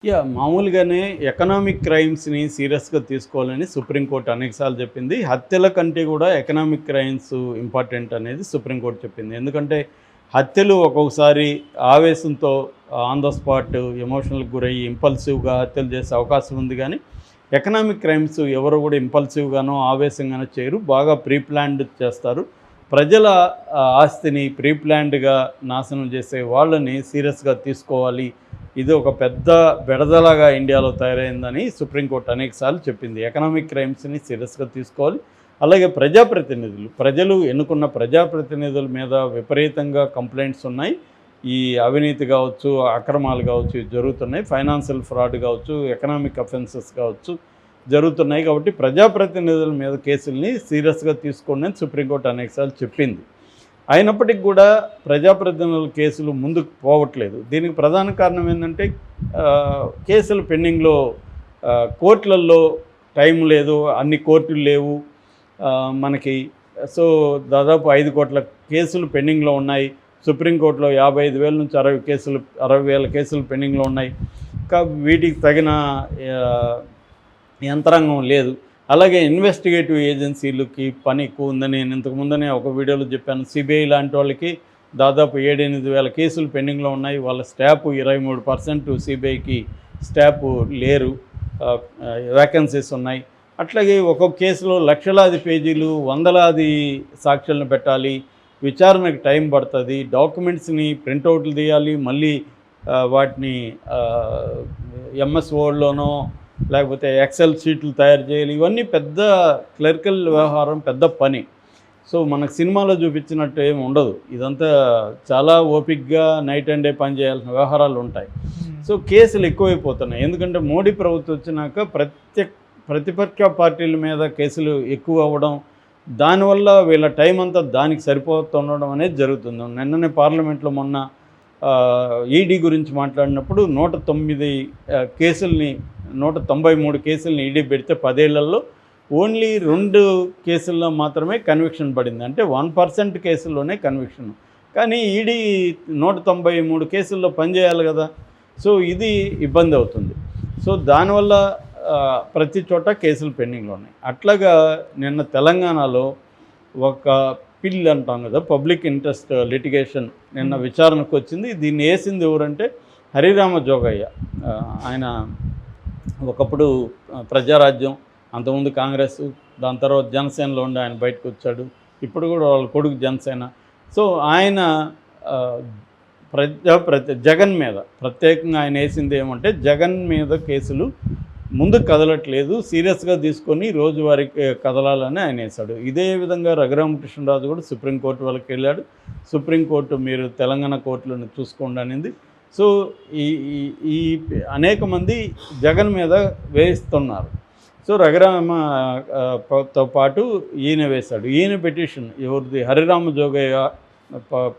మామూలుగానే ఎకనామిక్ క్రైమ్స్‌ని సీరియస్‌గా తీసుకోవాలని సుప్రీంకోర్టు అనేకసార్లు చెప్పింది. హత్యల కంటే కూడా ఎకనామిక్ క్రైమ్స్ ఇంపార్టెంట్ అనేది సుప్రీంకోర్టు చెప్పింది. ఎందుకంటే హత్యలు ఒక్కొక్కసారి ఆవేశంతో ఆన్ ద స్పాట్ ఎమోషనల్‌కి గురయ్యి ఇంపల్సివ్‌గా హత్యలు చేసే అవకాశం ఉంది గానీ, ఎకనామిక్ క్రైమ్స్ ఎవరు కూడా ఇంపల్సివ్‌గానో, ఆవేశంగానో చేయరు. బాగా ప్రీ ప్లాన్డ్ చేస్తారు. ప్రజల ఆస్తిని ప్రీ ప్లాన్డ్‌గా నాశనం చేసే వాళ్ళని సీరియస్‌గా తీసుకోవాలి. ఇది ఒక పెద్ద బెడదలాగా ఇండియాలో తయారైందని సుప్రీంకోర్టు అనేకసార్లు చెప్పింది. ఎకనామిక్ క్రైమ్స్‌ని సీరియస్‌గా తీసుకోవాలి. అలాగే ప్రజాప్రతినిధులు, ప్రజలు ఎన్నుకున్న ప్రజాప్రతినిధుల మీద విపరీతంగా కంప్లైంట్స్ ఉన్నాయి. ఈ అవినీతి కావచ్చు, అక్రమాలు కావచ్చు జరుగుతున్నాయి. ఫైనాన్షియల్ ఫ్రాడ్ కావచ్చు, ఎకనామిక్ అఫెన్సెస్ కావచ్చు జరుగుతున్నాయి. కాబట్టి ప్రజాప్రతినిధుల మీద కేసుల్ని సీరియస్‌గా తీసుకోండి అని సుప్రీంకోర్టు అనేకసార్లు చెప్పింది. అయినప్పటికీ కూడా ప్రజాప్రతినిధుల కేసులు ముందుకు పోవట్లేదు. దీనికి ప్రధాన కారణం ఏంటంటే కేసులు పెండింగ్లో, కోర్టులలో టైం లేదు, అన్ని కోర్టులు లేవు మనకి. సో దాదాపు 5 కోట్ల కేసులు పెండింగ్లో ఉన్నాయి. సుప్రీంకోర్టులో 55,000 నుంచి 60,000 కేసులు పెండింగ్లో ఉన్నాయి. వీటికి తగిన యంత్రాంగం లేదు. అలాగే ఇన్వెస్టిగేటివ్ ఏజెన్సీలకి పని ఎక్కువ ఉందని నేను ఇంతకుముందనే ఒక వీడియోలో చెప్పాను. సిబిఐ లాంటి వాళ్ళకి దాదాపు 7-8 కేసులు పెండింగ్లో ఉన్నాయి. వాళ్ళ స్టాఫ్ 23% సిబిఐకి స్టాఫ్ లేరు, వేకెన్సీస్ ఉన్నాయి. అట్లాగే ఒక్కొక్క కేసులో లక్షలాది పేజీలు, వందలాది సాక్ష్యాలను పెట్టాలి, విచారణకు టైం పడుతుంది, డాక్యుమెంట్స్ని ప్రింటౌట్లు తీయాలి, మళ్ళీ వాటిని ఎంఎస్ వర్డ్లోనో లేకపోతే ఎక్సెల్ షీట్లు తయారు చేయాలి. ఇవన్నీ పెద్ద క్లరికల్ వ్యవహారం, పెద్ద పని. సో మనకు సినిమాలో చూపించినట్టు ఏమి ఉండదు. ఇదంతా చాలా ఓపిక్గా నైట్ అండ్ డే పని చేయాల్సిన వ్యవహారాలు ఉంటాయి. సో కేసులు ఎక్కువైపోతున్నాయి. ఎందుకంటే మోడీ ప్రభుత్వం వచ్చినాక ప్రతిపక్ష పార్టీల మీద కేసులు ఎక్కువ అవ్వడం, దానివల్ల వీళ్ళ టైం అంతా దానికి సరిపోతుండడం అనేది జరుగుతుంది. నిన్ననే పార్లమెంట్లో మొన్న ఈడీ గురించి మాట్లాడినప్పుడు 193 కేసుల్ని ఈడీ పెడితే 10 ఏళ్లలో ఓన్లీ 2 కేసుల్లో మాత్రమే కన్విక్షన్ పడింది. అంటే 1% కేసుల్లోనే కన్విక్షన్. కానీ ఈడీ 193 కేసుల్లో పనిచేయాలి కదా. సో ఇది ఇబ్బంది అవుతుంది. సో దానివల్ల ప్రతి చోట కేసులు పెండింగ్లో ఉన్నాయి. అట్లాగా నిన్న తెలంగాణలో ఒక పిల్ అంటాం కదా, పబ్లిక్ ఇంట్రెస్ట్ లిటిగేషన్ నిన్న విచారణకు వచ్చింది. దీన్ని వేసింది ఎవరంటే హరిరామ జోగయ్య. ఆయన ఒకప్పుడు ప్రజారాజ్యం, అంతకుముందు కాంగ్రెస్, దాని తర్వాత జనసేనలో ఉండి ఆయన బయటకు వచ్చాడు. ఇప్పుడు కూడా వాళ్ళ కొడుకు జనసేన. సో ఆయన జగన్ మీద ప్రత్యేకంగా ఆయన వేసింది ఏమంటే, జగన్ మీద కేసులు ముందుకు కదలట్లేదు, సీరియస్గా తీసుకొని రోజువారీ కదలాలని ఆయన వేశాడు. ఇదే విధంగా రఘురామకృష్ణరాజు కూడా సుప్రీంకోర్టు వాళ్ళకి వెళ్ళాడు. సుప్రీంకోర్టు మీరు తెలంగాణ కోర్టులను చూసుకోండి అనింది. సో ఈ అనేక మంది జగన్ మీద వేయిస్తున్నారు. సో రఘురామతో పాటు ఈయన వేశాడు. ఈయన పిటిషన్ ఎవరిది, Harirama Jogaiah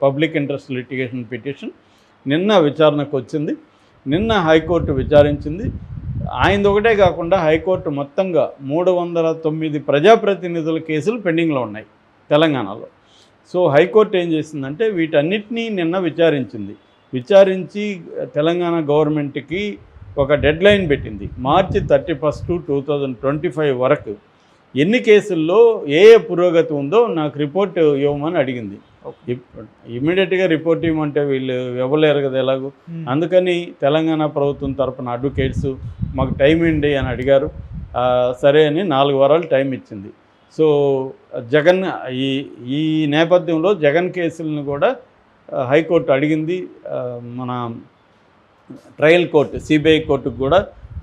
public interest litigation petition నిన్న విచారణకు వచ్చింది. నిన్న హైకోర్టు విచారించింది. ఆయనది ఒకటే కాకుండా హైకోర్టు మొత్తంగా 309 ప్రజాప్రతినిధుల కేసులు పెండింగ్లో ఉన్నాయి తెలంగాణలో. సో హైకోర్టు ఏం చేసిందంటే వీటన్నిటినీ నిన్న విచారించి తెలంగాణ గవర్నమెంట్కి ఒక డెడ్ లైన్ పెట్టింది. మార్చి 31, 2025 వరకు ఎన్ని కేసుల్లో ఏ పురోగతి ఉందో నాకు రిపోర్ట్ ఇవ్వమని అడిగింది. ఇమ్మీడియట్గా రిపోర్ట్ ఇవ్వమంటే వీళ్ళు ఇవ్వలేరు కదా ఎలాగో. అందుకని తెలంగాణ ప్రభుత్వం తరపున అడ్వకేట్స్ మాకు టైం ఏంటి అని అడిగారు. సరే అని 4 వారాలు టైం ఇచ్చింది. సో జగన్ ఈ నేపథ్యంలో జగన్ కేసులను కూడా హైకోర్టు అడిగింది. మన ట్రయల్ కోర్టు, సిబిఐ కోర్టుకు కూడా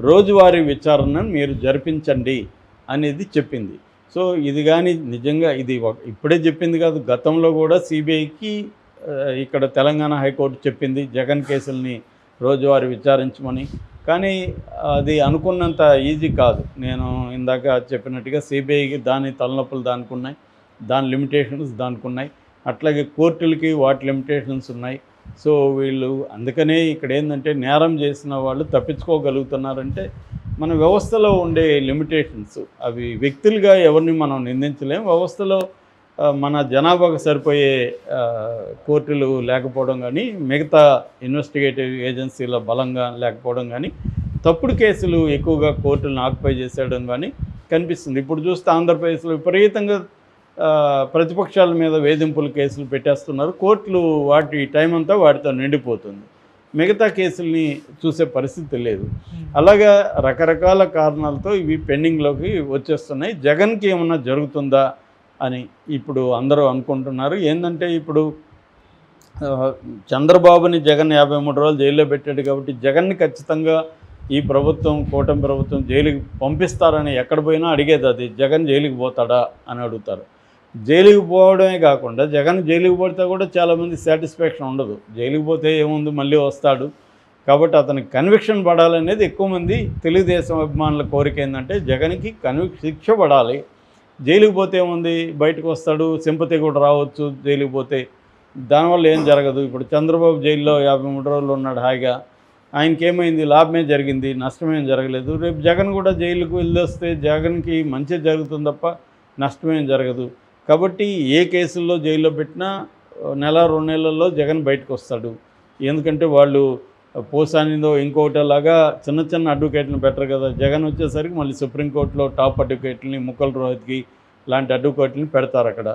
రోజువారీ విచారణను మీరు జరిపించండి అనేది చెప్పింది. సో ఇది కానీ నిజంగా ఇది ఇప్పుడే చెప్పింది కాదు, గతంలో కూడా సిబిఐకి ఇక్కడ తెలంగాణ హైకోర్టు చెప్పింది జగన్ కేసుల్ని రోజువారీ విచారించమని. కానీ అది అనుకున్నంత ఈజీ కాదు. నేను ఇందాక చెప్పినట్టుగా సిబిఐకి దాని తలనొప్పులు దానికి ఉన్నాయి, దాని లిమిటేషన్స్ దానికి ఉన్నాయి. అట్లాగే కోర్టులకి వాటి లిమిటేషన్స్ ఉన్నాయి. సో వీళ్ళు అందుకనే ఇక్కడ ఏంటంటే నేరం చేసిన వాళ్ళు తప్పించుకోగలుగుతున్నారంటే మన వ్యవస్థలో ఉండే లిమిటేషన్స్. అవి వ్యక్తులుగా ఎవరిని మనం నిందించలేం. వ్యవస్థలో మన జనాభాకు సరిపోయే కోర్టులు లేకపోవడం కానీ, మిగతా ఇన్వెస్టిగేటివ్ ఏజెన్సీల బలంగా లేకపోవడం కానీ, తప్పుడు కేసులు ఎక్కువగా కోర్టులను ఆక్యుపై చేసేయడం కానీ కనిపిస్తుంది. ఇప్పుడు చూస్తే ఆంధ్రప్రదేశ్లో విపరీతంగా ప్రతిపక్షాల మీద వేధింపుల కేసులు పెట్టేస్తున్నారు. కోర్టులు వాటి టైం అంతా వాటితో నిండిపోతుంది. మిగతా కేసుల్ని చూసే పరిస్థితి లేదు. అలాగా రకరకాల కారణాలతో ఇవి పెండింగ్లోకి వచ్చేస్తున్నాయి. జగన్కి ఏమన్నా జరుగుతుందా అని ఇప్పుడు అందరూ అనుకుంటున్నారు. ఏంటంటే ఇప్పుడు చంద్రబాబుని జగన్ 53 రోజులు జైల్లో పెట్టాడు కాబట్టి జగన్ని ఖచ్చితంగా ఈ ప్రభుత్వం, కూటమి ప్రభుత్వం జైలుకి పంపిస్తారని ఎక్కడ పోయినా అడిగేది అది. జగన్ జైలుకి పోతాడా అని అడుగుతారు. జైలుకి పోవడమే కాకుండా జగన్ జైలుకి పోతే కూడా చాలామంది సాటిస్ఫాక్షన్ ఉండదు. జైలుకి పోతే ఏముంది, మళ్ళీ వస్తాడు. కాబట్టి అతనికి కన్విక్షన్ పడాలనేది ఎక్కువ మంది తెలుగుదేశం అభిమానుల కోరిక. ఏంటంటే జగన్కి శిక్ష పడాలి. జైలుకి పోతే ఏముంది, బయటకు వస్తాడు, సింపతి కూడా రావచ్చు. జైలుకి పోతే దానివల్ల ఏం జరగదు. ఇప్పుడు చంద్రబాబు జైల్లో 53 రోజులు ఉన్నాడు హాయిగా. ఆయనకి ఏమైంది, లాభమే జరిగింది, నష్టమేం జరగలేదు. రేపు జగన్ కూడా జైలుకు వెళ్ళొస్తే జగన్కి మంచి జరుగుతుంది తప్ప నష్టమేం జరగదు. కాబట్టి ఏ కేసుల్లో జైల్లో పెట్టినా నెల 2 నెలల్లో జగన్ బయటకు వస్తాడు. ఎందుకంటే వాళ్ళు పోసానిదో ఇంకోటిలాగా చిన్న చిన్న అడ్వకేట్లను పెట్టరు కదా. జగన్ వచ్చేసరికి మళ్ళీ సుప్రీంకోర్టులో టాప్ అడ్వకేట్లని, ముక్కల రోహిత్కి లాంటి అడ్వకేట్లని పెడతారు అక్కడ.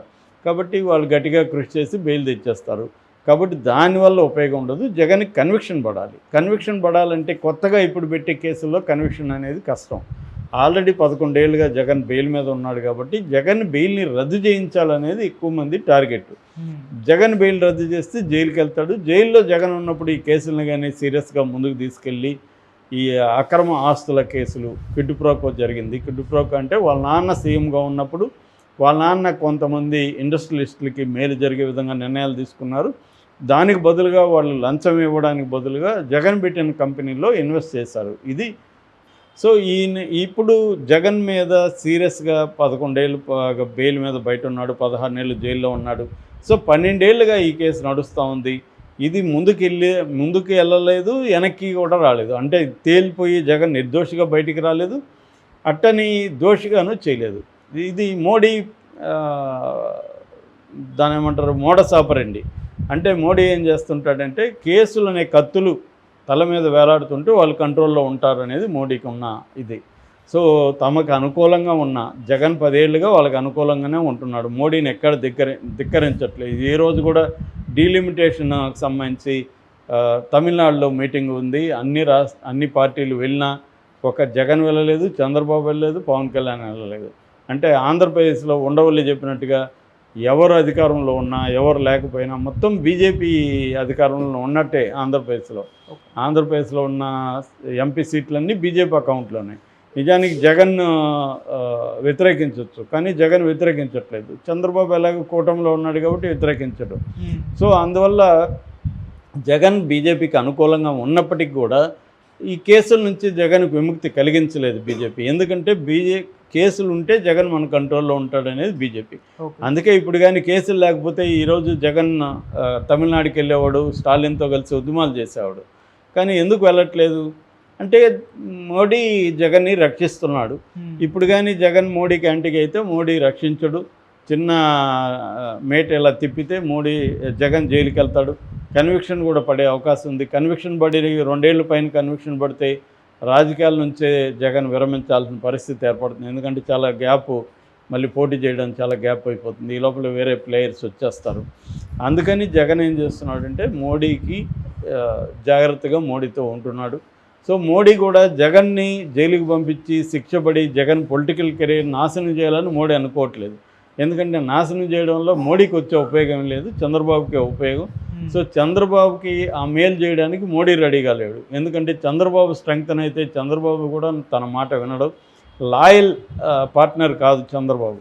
కాబట్టి వాళ్ళు గట్టిగా కృషి చేసి బెయిల్ తెచ్చేస్తారు. కాబట్టి దానివల్ల ఉపయోగం ఉండదు. జగన్కి కన్విక్షన్ పడాలి. కన్విక్షన్ పడాలంటే కొత్తగా ఇప్పుడు పెట్టే కేసుల్లో కన్విక్షన్ అనేది కష్టం. ఆల్రెడీ 11 ఏళ్ళుగా జగన్ బెయిల్ మీద ఉన్నాడు కాబట్టి జగన్ బెయిల్ని రద్దు చేయించాలనేది ఎక్కువ మంది టార్గెట్. జగన్ బెయిల్ రద్దు చేస్తే జైలుకి వెళ్తాడు. జైల్లో జగన్ ఉన్నప్పుడు ఈ కేసులను కానీ సీరియస్గా ముందుకు తీసుకెళ్ళి ఈ అక్రమ ఆస్తుల కేసులు కిడ్డుప్రోకో జరిగింది. కిడ్డుప్రోకో అంటే వాళ్ళ నాన్న సీఎంగా ఉన్నప్పుడు వాళ్ళ నాన్న కొంతమంది ఇండస్ట్రియలిస్టులకి మేలు జరిగే విధంగా నిర్ణయాలు తీసుకున్నారు. దానికి బదులుగా వాళ్ళు లంచం ఇవ్వడానికి బదులుగా జగన్ పెట్టిన కంపెనీలో ఇన్వెస్ట్ చేశారు. ఇది సో ఇప్పుడు జగన్ మీద సీరియస్గా 11 ఏళ్ళు బెయిల్ మీద బయట ఉన్నాడు, 16 నెలలు జైల్లో ఉన్నాడు. సో 12 ఏళ్ళుగా ఈ కేసు నడుస్తూ ఉంది. ఇది ముందుకు వెళ్ళలేదు, వెనక్కి కూడా రాలేదు. అంటే తేలిపోయి జగన్ నిర్దోషిగా బయటికి రాలేదు, అట్టని దోషిగాను చేయలేదు. ఇది మోడీ దాని ఏమంటారు, మోడస్ ఆపరండి. అంటే మోడీ ఏం చేస్తుంటాడంటే కేసులు అనే కత్తులు తల మీద వేలాడుతుంటే వాళ్ళు కంట్రోల్లో ఉంటారనేది మోడీకి ఉన్న ఇది. సో తమకు అనుకూలంగా ఉన్న జగన్ 10 ఏళ్ళుగా వాళ్ళకి అనుకూలంగానే ఉంటున్నాడు. మోడీని ఎక్కడ ధిక్కరించట్లేదు. ఈ రోజు కూడా డీలిమిటేషన్కి సంబంధించి తమిళనాడులో మీటింగ్ ఉంది. అన్ని పార్టీలు వెళ్ళినా ఒక జగన్ వెళ్ళలేదు, చంద్రబాబు వెళ్ళలేదు, పవన్ కళ్యాణ్ వెళ్ళలేదు. అంటే ఆంధ్రప్రదేశ్లో ఉండవల్లి చెప్పినట్టుగా ఎవరు అధికారంలో ఉన్నా ఎవరు లేకపోయినా మొత్తం బీజేపీ అధికారంలో ఉన్నట్టే. ఆంధ్రప్రదేశ్లో ఉన్న ఎంపీ సీట్లన్నీ బీజేపీ అకౌంట్లోనే. నిజానికి జగన్ వ్యతిరేకించవచ్చు, కానీ జగన్ వ్యతిరేకించట్లేదు. చంద్రబాబు ఎలాగో కూటమిలో ఉన్నాడు కాబట్టి వ్యతిరేకించడు. సో అందువల్ల జగన్ బీజేపీకి అనుకూలంగా ఉన్నప్పటికీ కూడా ఈ కేసుల నుంచి జగన్కు విముక్తి కలిగించలేదు బీజేపీ. ఎందుకంటే కేసులు ఉంటే జగన్ మన కంట్రోల్లో ఉంటాడనేది బీజేపీ. అందుకే ఇప్పుడు కానీ కేసులు లేకపోతే ఈరోజు జగన్ తమిళనాడుకి వెళ్ళేవాడు, స్టాలిన్తో కలిసి ఉద్యమాలు చేసేవాడు. కానీ ఎందుకు వెళ్ళట్లేదు అంటే మోడీ జగన్ని రక్షిస్తున్నాడు. ఇప్పుడు కానీ జగన్ మోడీకి యాంటీగా అయితే మోడీ రక్షించడు. చిన్న మేట ఇలా తిప్పితే జగన్ జైలుకి వెళ్తాడు. కన్విక్షన్ కూడా పడే అవకాశం ఉంది. కన్విక్షన్ పడి 2 ఏళ్ళ పైన కన్విక్షన్ పడితే రాజకీయాల నుంచే జగన్ విరమించాల్సిన పరిస్థితి ఏర్పడుతుంది. ఎందుకంటే చాలా గ్యాప్, మళ్ళీ పోటీ చేయడానికి చాలా గ్యాప్ అయిపోతుంది. ఈ లోపల వేరే ప్లేయర్స్ వచ్చేస్తారు. అందుకని జగన్ ఏం చేస్తున్నాడంటే మోడీకి జాగ్రత్తగా మోడీతో ఉంటున్నాడు. సో మోడీ కూడా జగన్ని జైలుకి పంపించి శిక్షపడి జగన్ పొలిటికల్ కెరీర్ నాశనం చేయాలని మోడీ అనుకోవట్లేదు. ఎందుకంటే నాశనం చేయడంలో మోడీకి వచ్చే ఉపయోగం లేదు, చంద్రబాబుకే ఉపయోగం. సో చంద్రబాబుకి ఆ మేలు చేయడానికి మోడీ రెడీగా లేడు. ఎందుకంటే చంద్రబాబు స్ట్రెంగ్త్ అయితే చంద్రబాబు కూడా తన మాట వినడు. లాయల్ పార్ట్నర్ కాదు చంద్రబాబు.